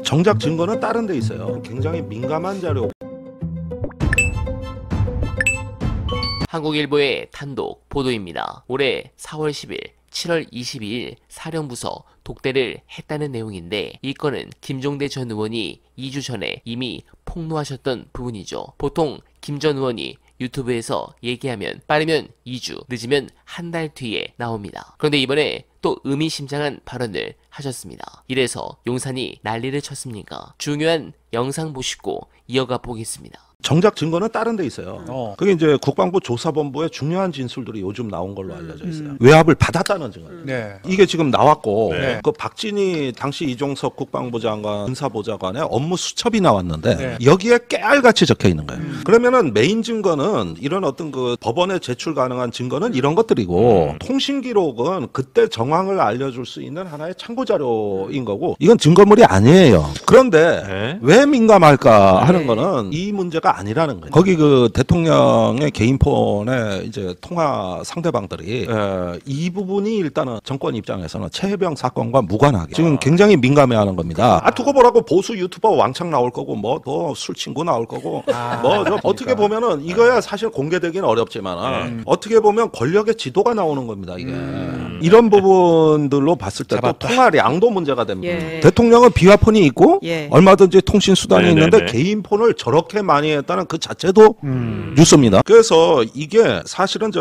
정작 증거는 다른 데 있어요. 굉장히 민감한 자료. 한국일보의 단독 보도입니다. 올해 4월 10일, 7월 22일 사령부서 독대를 했다는 내용인데, 이 건은 김종대 전 의원이 2주 전에 이미 폭로하셨던 부분이죠. 보통 김 전 의원이 유튜브에서 얘기하면 빠르면 2주, 늦으면 한 달 뒤에 나옵니다. 그런데 이번에 또 의미심장한 발언을 하셨습니다. 이래서 용산이 난리를 쳤습니까? 중요한 영상 보시고 이어가 보겠습니다. 정작 증거는 다른 데 있어요. 그게 이제 국방부 조사본부의 중요한 진술들이 요즘 나온 걸로 알려져 있어요. 외압을 받았다는 증거예요. 네. 이게 지금 나왔고, 네. 그 박진희 당시 이종석 국방부 장관 군사보좌관의 업무 수첩이 나왔는데, 네. 여기에 깨알같이 적혀 있는 거예요. 그러면은 메인 증거는 이런 어떤 그 법원에 제출 가능한 증거는 이런 것들이고, 통신 기록은 그때 정황을 알려줄 수 있는 하나의 참고 자료인 거고, 이건 증거물이 아니에요. 그런데 왜 민감할까 하는 거는 이 문제가 아니라는 거예요. 거기 그 대통령의 개인폰에 이제 통화 상대방들이 이 부분이 일단은 정권 입장에서는 최해병 사건과 무관하게 지금 굉장히 민감해하는 겁니다. 두고 보라고 보수 유튜버 왕창 나올 거고 뭐 술 친구 나올 거고 뭐 어떻게 보면은 이거야 사실 공개되기는 어렵지만 어떻게 보면 권력의 지도가 나오는 겁니다. 이게 이런 부분들로 봤을 때 또 통화량도 문제가 됩니다. 대통령은 비화폰이 있고 얼마든지 통신 수단이 있는데 개인 폰을 저렇게 많이 했다는 그 자체도 뉴스입니다. 그래서 이게 사실은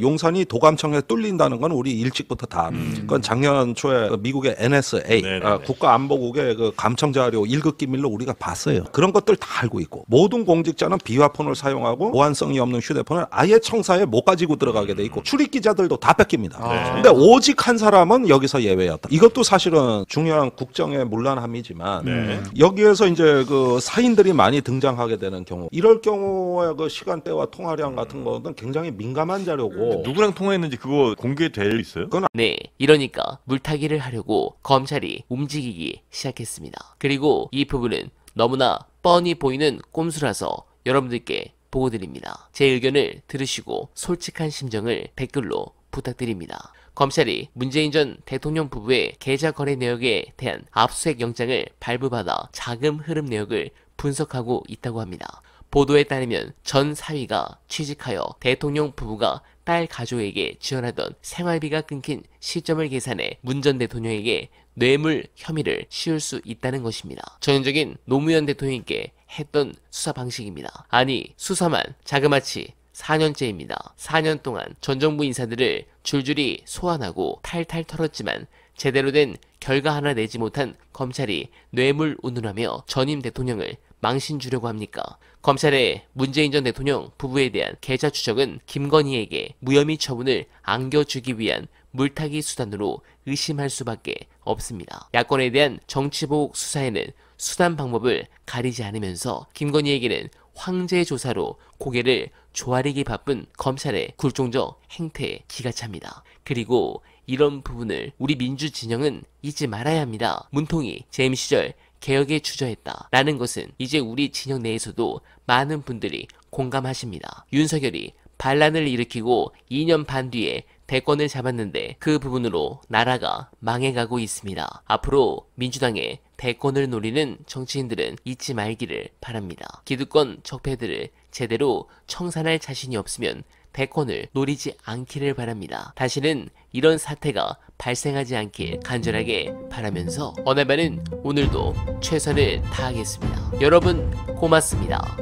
용산이 도감청에 뚫린다는 건 우리 일찍부터 다 그건 작년 초에 미국의 NSA 국가안보국의 그 감청 자료 1급 기밀로 우리가 봤어요. 그런 것들 다 알고 있고 모든 공직자는 비화폰을 사용하고 보안성이 없는 휴대폰을 아예 청사에 못 가지고 들어가게 돼 있고 출입 기자들도 다 뺏깁니다. 근데 오직 한 사람은 여기서 예외였다. 이것도 사실은 중요한 국정의 문란함이지만 여기에서 이제 그 사인들이 많이 등장하게 되는 경우, 이럴 경우에 그 시간대와 통화량 같은 거는 굉장히 민감한 자료고. 누구랑 통화했는지 그거 공개돼 있어요? 네, 이러니까 물타기를 하려고 검찰이 움직이기 시작했습니다. 그리고 이 부분은 너무나 뻔히 보이는 꼼수라서 여러분들께 보고드립니다. 제 의견을 들으시고 솔직한 심정을 댓글로 부탁드립니다. 검찰이 문재인 전 대통령 부부의 계좌 거래 내역에 대한 압수수색 영장을 발부받아 자금 흐름 내역을 분석하고 있다고 합니다. 보도에 따르면 전 사위가 취직하여 대통령 부부가 딸 가족에게 지원하던 생활비가 끊긴 시점을 계산해 문 전 대통령에게 뇌물 혐의를 씌울 수 있다는 것입니다. 전형적인 노무현 대통령께 했던 수사 방식입니다. 아니, 수사만 자그마치 4년째입니다. 4년 동안 전 정부 인사들을 줄줄이 소환하고 탈탈 털었지만 제대로 된 결과 하나 내지 못한 검찰이 뇌물 운운하며 전임 대통령을 망신 주려고 합니까? 검찰의 문재인 전 대통령 부부에 대한 계좌 추적은 김건희에게 무혐의 처분을 안겨주기 위한 물타기 수단으로 의심할 수밖에 없습니다. 야권에 대한 정치보복 수사에는 수단 방법을 가리지 않으면서 김건희에게는 황제 조사로 고개를 조아리기 바쁜 검찰의 굴종적 행태에 기가 찹니다. 그리고 이런 부분을 우리 민주진영은 잊지 말아야 합니다. 문통이 재임 시절 개혁에 주저했다 라는 것은 이제 우리 진영 내에서도 많은 분들이 공감하십니다. 윤석열이 반란을 일으키고 2년 반 뒤에 대권을 잡았는데 그 부분으로 나라가 망해가고 있습니다. 앞으로 민주당의 대권을 노리는 정치인들은 잊지 말기를 바랍니다. 기득권 적폐들을 제대로 청산할 자신이 없으면 대권을 노리지 않기를 바랍니다. 다시는 이런 사태가 발생하지 않길 간절하게 바라면서 어나바는 오늘도 최선을 다하겠습니다. 여러분 고맙습니다.